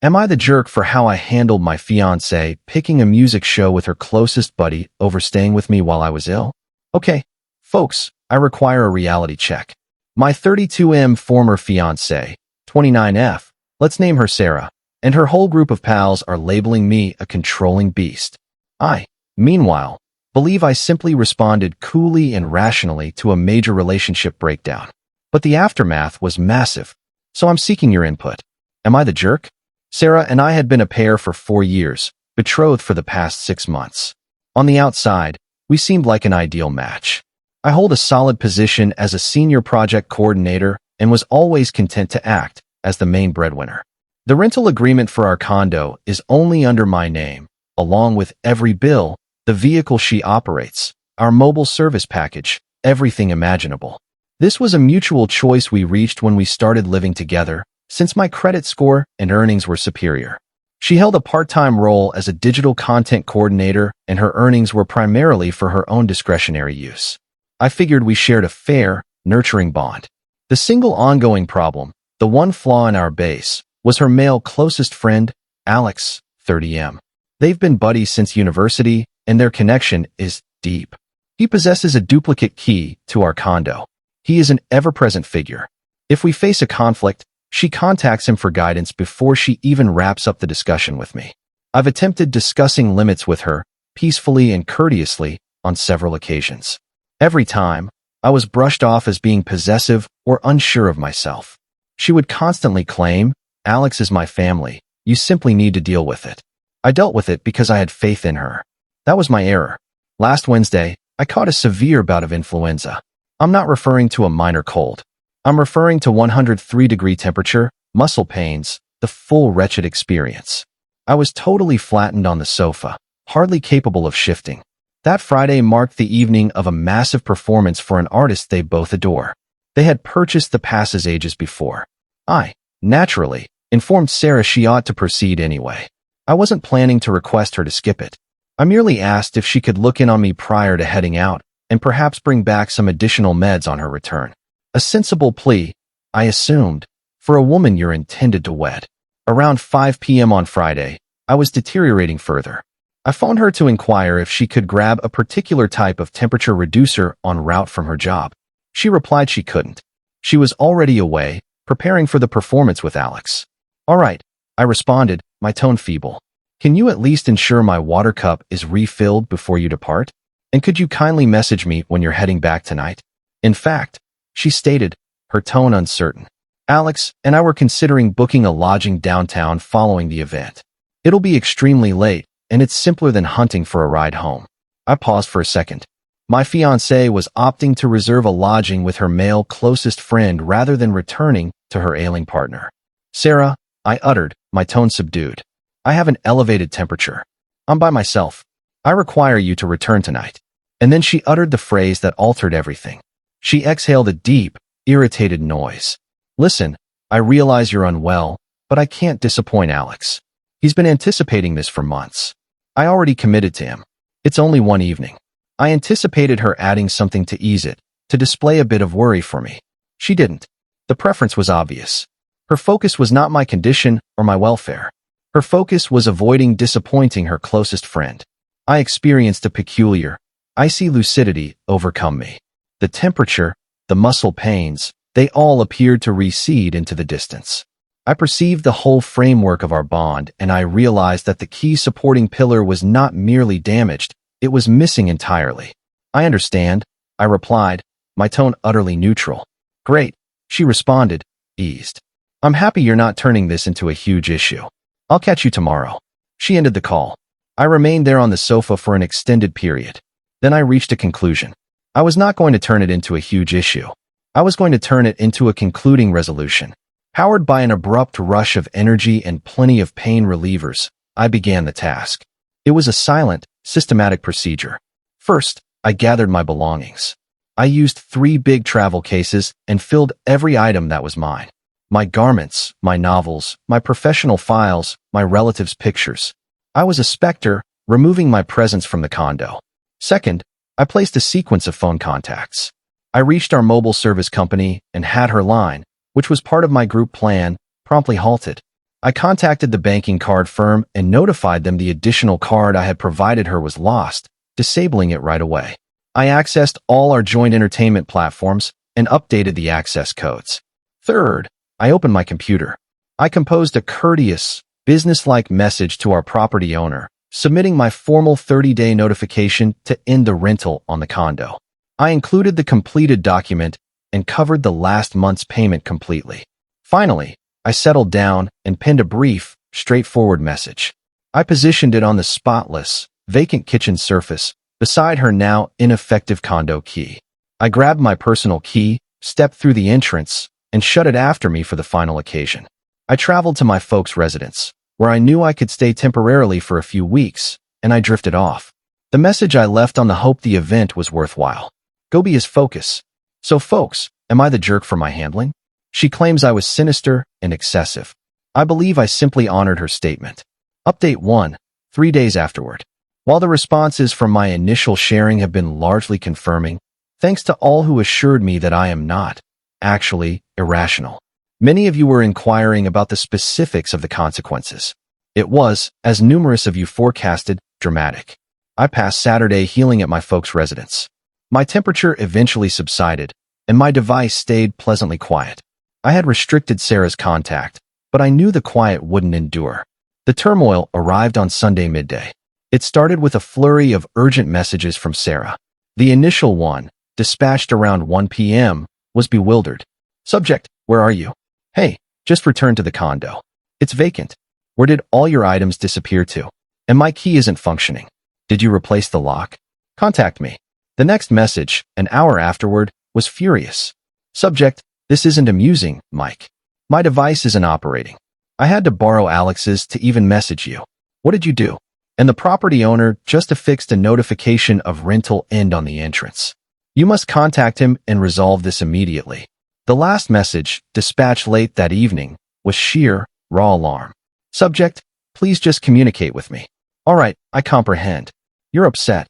Am I the jerk for how I handled my fiancée picking a music show with her closest buddy over staying with me while I was ill? Okay, folks, I require a reality check. My 32M former fiancée, 29F, let's name her Sarah, and her whole group of pals are labeling me a controlling beast. I, meanwhile, believe I simply responded coolly and rationally to a major relationship breakdown. But the aftermath was massive, so I'm seeking your input. Am I the jerk? Sarah and I had been a pair for 4 years, betrothed for the past 6 months. On the outside, we seemed like an ideal match. I hold a solid position as a senior project coordinator and was always content to act as the main breadwinner. The rental agreement for our condo is only under my name, along with every bill, the vehicle she operates, our mobile service package, everything imaginable. This was a mutual choice we reached when we started living together, since my credit score and earnings were superior. She held a part-time role as a digital content coordinator, and her earnings were primarily for her own discretionary use. I figured we shared a fair, nurturing bond. The single ongoing problem, the one flaw in our base, was her male closest friend, Alex, 30M. They've been buddies since university, and their connection is deep. He possesses a duplicate key to our condo. He is an ever-present figure. If we face a conflict, she contacts him for guidance before she even wraps up the discussion with me. I've attempted discussing limits with her, peacefully and courteously, on several occasions. Every time, I was brushed off as being possessive or unsure of myself. She would constantly claim, "Alex is my family, you simply need to deal with it." I dealt with it because I had faith in her. That was my error. Last Wednesday, I caught a severe bout of influenza. I'm not referring to a minor cold. I'm referring to 103-degree temperature, muscle pains, the full wretched experience. I was totally flattened on the sofa, hardly capable of shifting. That Friday marked the evening of a massive performance for an artist they both adore. They had purchased the passes ages before. I, naturally, informed Sarah she ought to proceed anyway. I wasn't planning to request her to skip it. I merely asked if she could look in on me prior to heading out, and perhaps bring back some additional meds on her return. A sensible plea, I assumed, for a woman you're intended to wed. Around 5 p.m. on Friday, I was deteriorating further. I phoned her to inquire if she could grab a particular type of temperature reducer en route from her job. She replied she couldn't. She was already away, preparing for the performance with Alex. "All right," I responded, my tone feeble. "Can you at least ensure my water cup is refilled before you depart? And could you kindly message me when you're heading back tonight?" In fact, she stated, her tone uncertain. "Alex and I were considering booking a lodging downtown following the event. It'll be extremely late, and it's simpler than hunting for a ride home." I paused for a second. My fiancée was opting to reserve a lodging with her male closest friend rather than returning to her ailing partner. "Sarah," I uttered, my tone subdued. "I have an elevated temperature. I'm by myself. I require you to return tonight." And then she uttered the phrase that altered everything. She exhaled a deep, irritated noise. "Listen, I realize you're unwell, but I can't disappoint Alex. He's been anticipating this for months. I already committed to him. It's only one evening." I anticipated her adding something to ease it, to display a bit of worry for me. She didn't. The preference was obvious. Her focus was not my condition or my welfare. Her focus was avoiding disappointing her closest friend. I experienced a peculiar, icy lucidity overcome me. The temperature, the muscle pains, they all appeared to recede into the distance. I perceived the whole framework of our bond, and I realized that the key supporting pillar was not merely damaged, it was missing entirely. "I understand," I replied, my tone utterly neutral. "Great," she responded, eased. "I'm happy you're not turning this into a huge issue. I'll catch you tomorrow." She ended the call. I remained there on the sofa for an extended period. Then I reached a conclusion. I was not going to turn it into a huge issue. I was going to turn it into a concluding resolution. Powered by an abrupt rush of energy and plenty of pain relievers, I began the task. It was a silent, systematic procedure. First, I gathered my belongings. I used 3 big travel cases and filled every item that was mine. My garments, my novels, my professional files, my relatives' pictures. I was a specter, removing my presence from the condo. Second, I placed a sequence of phone contacts. I reached our mobile service company and had her line, which was part of my group plan, promptly halted. I contacted the banking card firm and notified them the additional card I had provided her was lost, disabling it right away. I accessed all our joint entertainment platforms and updated the access codes. Third, I opened my computer. I composed a courteous, business-like message to our property owner, submitting my formal 30-day notification to end the rental on the condo. I included the completed document and covered the last month's payment completely. Finally, I settled down and penned a brief, straightforward message. I positioned it on the spotless, vacant kitchen surface beside her now ineffective condo key. I grabbed my personal key, stepped through the entrance, and shut it after me for the final occasion. I traveled to my folks' residence, where I knew I could stay temporarily for a few weeks, and I drifted off. The message I left on the hope the event was worthwhile. Go be his focus. So folks, am I the jerk for my handling? She claims I was sinister and excessive. I believe I simply honored her statement. Update 1, 3 days afterward. While the responses from my initial sharing have been largely confirming, thanks to all who assured me that I am not, actually, irrational. Many of you were inquiring about the specifics of the consequences. It was, as numerous of you forecasted, dramatic. I passed Saturday healing at my folks' residence. My temperature eventually subsided, and my device stayed pleasantly quiet. I had restricted Sarah's contact, but I knew the quiet wouldn't endure. The turmoil arrived on Sunday midday. It started with a flurry of urgent messages from Sarah. The initial one, dispatched around 1 p.m., was bewildered. Subject, where are you? Hey, just returned to the condo. It's vacant. Where did all your items disappear to? And my key isn't functioning. Did you replace the lock? Contact me. The next message, an hour afterward, was furious. Subject, this isn't amusing, Mike. My device isn't operating. I had to borrow Alex's to even message you. What did you do? And the property owner just affixed a notification of rental end on the entrance. You must contact him and resolve this immediately. The last message, dispatched late that evening, was sheer, raw alarm. Subject, please just communicate with me. All right, I comprehend. You're upset.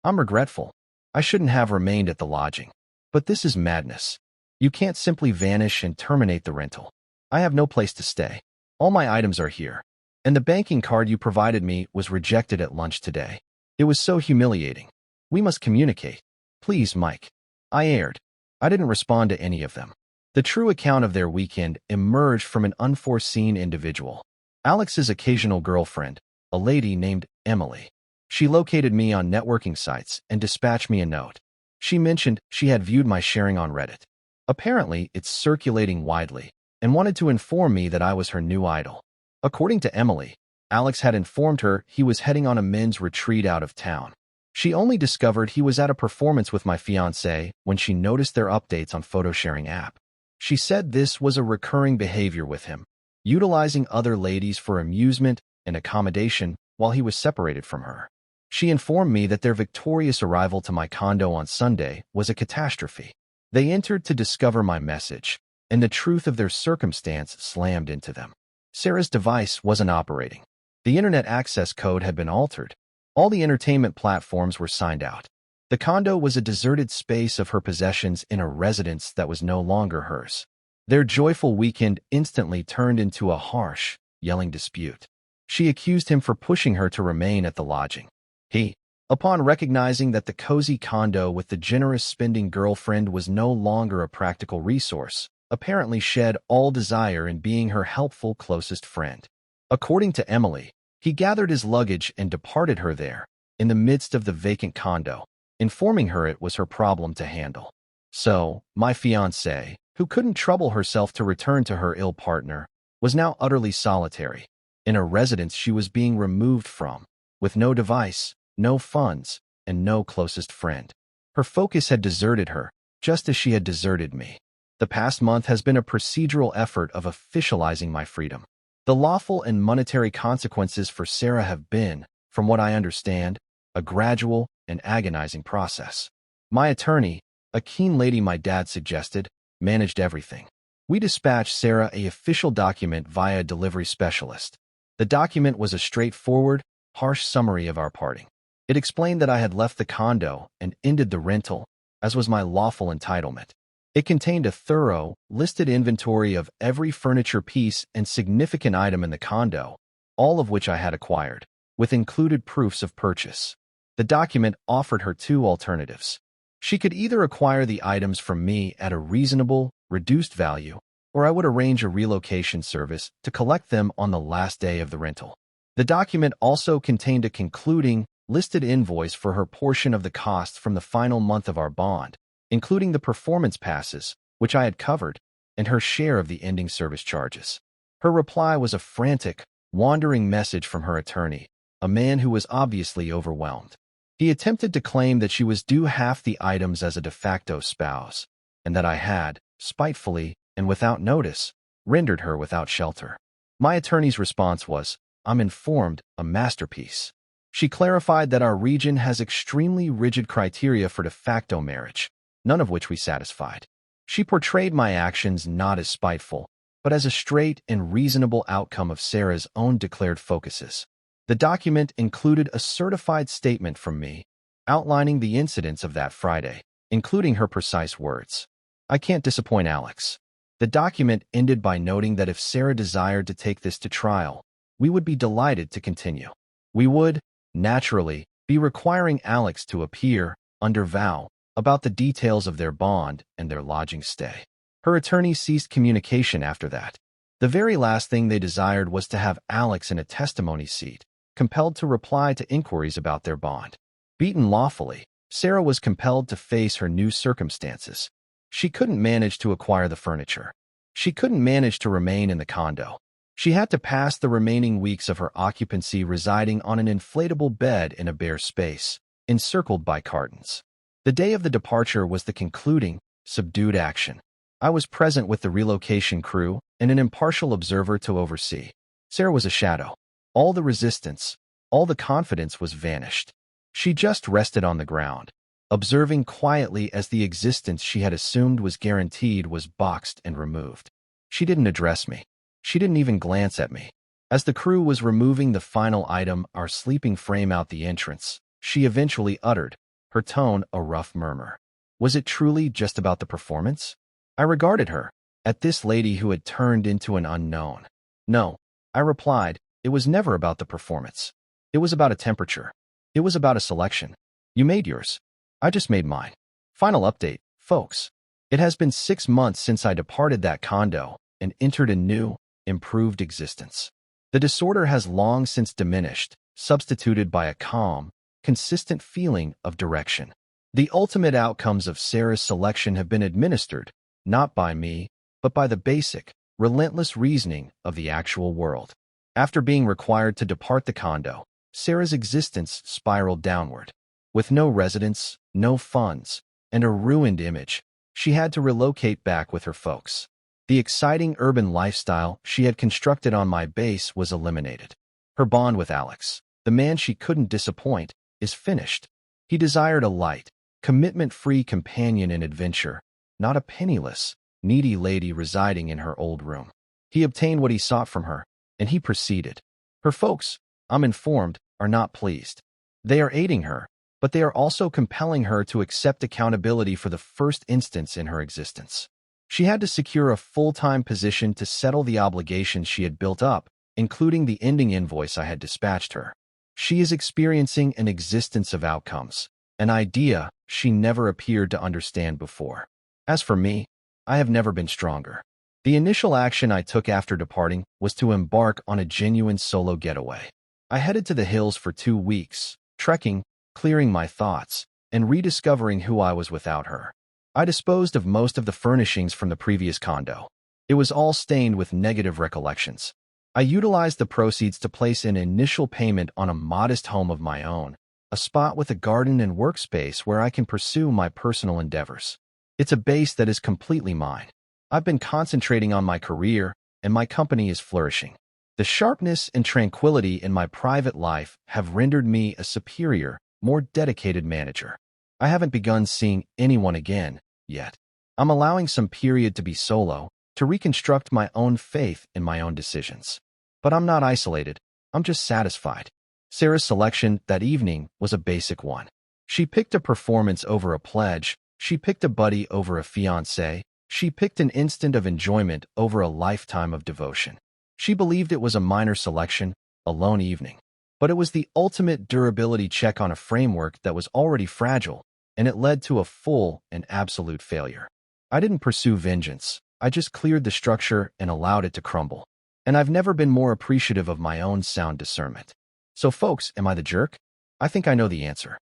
I'm regretful. I shouldn't have remained at the lodging. But this is madness. You can't simply vanish and terminate the rental. I have no place to stay. All my items are here. And the banking card you provided me was rejected at lunch today. It was so humiliating. We must communicate. Please, Mike. I erred. I didn't respond to any of them. The true account of their weekend emerged from an unforeseen individual. Alex's occasional girlfriend, a lady named Emily. She located me on networking sites and dispatched me a note. She mentioned she had viewed my sharing on Reddit. Apparently, it's circulating widely, and wanted to inform me that I was her new idol. According to Emily, Alex had informed her he was heading on a men's retreat out of town. She only discovered he was at a performance with my fiancé when she noticed their updates on photo-sharing app. She said this was a recurring behavior with him, utilizing other ladies for amusement and accommodation while he was separated from her. She informed me that their victorious arrival to my condo on Sunday was a catastrophe. They entered to discover my message, and the truth of their circumstance slammed into them. Sarah's device wasn't operating. The internet access code had been altered. All the entertainment platforms were signed out. The condo was a deserted space of her possessions in a residence that was no longer hers. Their joyful weekend instantly turned into a harsh, yelling dispute. She accused him for pushing her to remain at the lodging. He, upon recognizing that the cozy condo with the generous spending girlfriend was no longer a practical resource, apparently shed all desire in being her helpful closest friend. According to Emily, he gathered his luggage and departed her there, in the midst of the vacant condo, informing her it was her problem to handle. So, my fiancée, who couldn't trouble herself to return to her ill partner, was now utterly solitary, in a residence she was being removed from, with no device, no funds, and no closest friend. Her focus had deserted her, just as she had deserted me. The past month has been a procedural effort of officializing my freedom. The lawful and monetary consequences for Sarah have been, from what I understand, a gradual and agonizing process. My attorney, a keen lady my dad suggested, managed everything. We dispatched Sarah an official document via a delivery specialist. The document was a straightforward, harsh summary of our parting. It explained that I had left the condo and ended the rental, as was my lawful entitlement. It contained a thorough, listed inventory of every furniture piece and significant item in the condo, all of which I had acquired, with included proofs of purchase. The document offered her two alternatives. She could either acquire the items from me at a reasonable, reduced value, or I would arrange a relocation service to collect them on the last day of the rental. The document also contained a concluding, listed invoice for her portion of the costs from the final month of our bond, including the performance passes, which I had covered, and her share of the ending service charges. Her reply was a frantic, wandering message from her attorney, a man who was obviously overwhelmed. He attempted to claim that she was due half the items as a de facto spouse, and that I had, spitefully and without notice, rendered her without shelter. My attorney's response was, "I'm informed, a masterpiece." She clarified that our region has extremely rigid criteria for de facto marriage, none of which we satisfied. She portrayed my actions not as spiteful, but as a straight and reasonable outcome of Sarah's own declared focuses. The document included a certified statement from me, outlining the incidents of that Friday, including her precise words. "I can't disappoint Alex." The document ended by noting that if Sarah desired to take this to trial, we would be delighted to continue. We would, naturally, be requiring Alex to appear, under vow, about the details of their bond and their lodging stay. Her attorney ceased communication after that. The very last thing they desired was to have Alex in a testimony seat, compelled to reply to inquiries about their bond. Beaten lawfully, Sarah was compelled to face her new circumstances. She couldn't manage to acquire the furniture. She couldn't manage to remain in the condo. She had to pass the remaining weeks of her occupancy residing on an inflatable bed in a bare space, encircled by cartons. The day of the departure was the concluding, subdued action. I was present with the relocation crew and an impartial observer to oversee. Sarah was a shadow. All the resistance, all the confidence was vanished. She just rested on the ground, observing quietly as the existence she had assumed was guaranteed was boxed and removed. She didn't address me. She didn't even glance at me. As the crew was removing the final item, our sleeping frame out the entrance, she eventually uttered, her tone a rough murmur. Was it truly just about the performance? I regarded her, at this lady who had turned into an unknown. No, I replied, it was never about the performance. It was about a temperature. It was about a selection. You made yours. I just made mine. Final update, folks. It has been 6 months since I departed that condo and entered a new, improved existence. The disorder has long since diminished, substituted by a calm, consistent feeling of direction. The ultimate outcomes of Sarah's selection have been administered, not by me, but by the basic, relentless reasoning of the actual world. After being required to depart the condo, Sarah's existence spiraled downward. With no residence, no funds, and a ruined image, she had to relocate back with her folks. The exciting urban lifestyle she had constructed on my base was eliminated. Her bond with Alex, the man she couldn't disappoint, is finished. He desired a light, commitment-free companion in adventure, not a penniless, needy lady residing in her old room. He obtained what he sought from her, and he proceeded. Her folks, I'm informed, are not pleased. They are aiding her, but they are also compelling her to accept accountability for the first instance in her existence. She had to secure a full-time position to settle the obligations she had built up, including the ending invoice I had dispatched her. She is experiencing an existence of outcomes, an idea she never appeared to understand before. As for me, I have never been stronger. The initial action I took after departing was to embark on a genuine solo getaway. I headed to the hills for 2 weeks, trekking, clearing my thoughts, and rediscovering who I was without her. I disposed of most of the furnishings from the previous condo. It was all stained with negative recollections. I utilized the proceeds to place an initial payment on a modest home of my own, a spot with a garden and workspace where I can pursue my personal endeavors. It's a base that is completely mine. I've been concentrating on my career, and my company is flourishing. The sharpness and tranquility in my private life have rendered me a superior, more dedicated manager. I haven't begun seeing anyone again, yet. I'm allowing some period to be solo, to reconstruct my own faith in my own decisions. But I'm not isolated, I'm just satisfied. Sarah's selection that evening was a basic one. She picked a performance over a pledge, She picked a buddy over a fiancé. She picked an instant of enjoyment over a lifetime of devotion. She believed it was a minor selection, a lone evening. But it was the ultimate durability check on a framework that was already fragile, and it led to a full and absolute failure. I didn't pursue vengeance. I just cleared the structure and allowed it to crumble. And I've never been more appreciative of my own sound discernment. So folks, am I the jerk? I think I know the answer.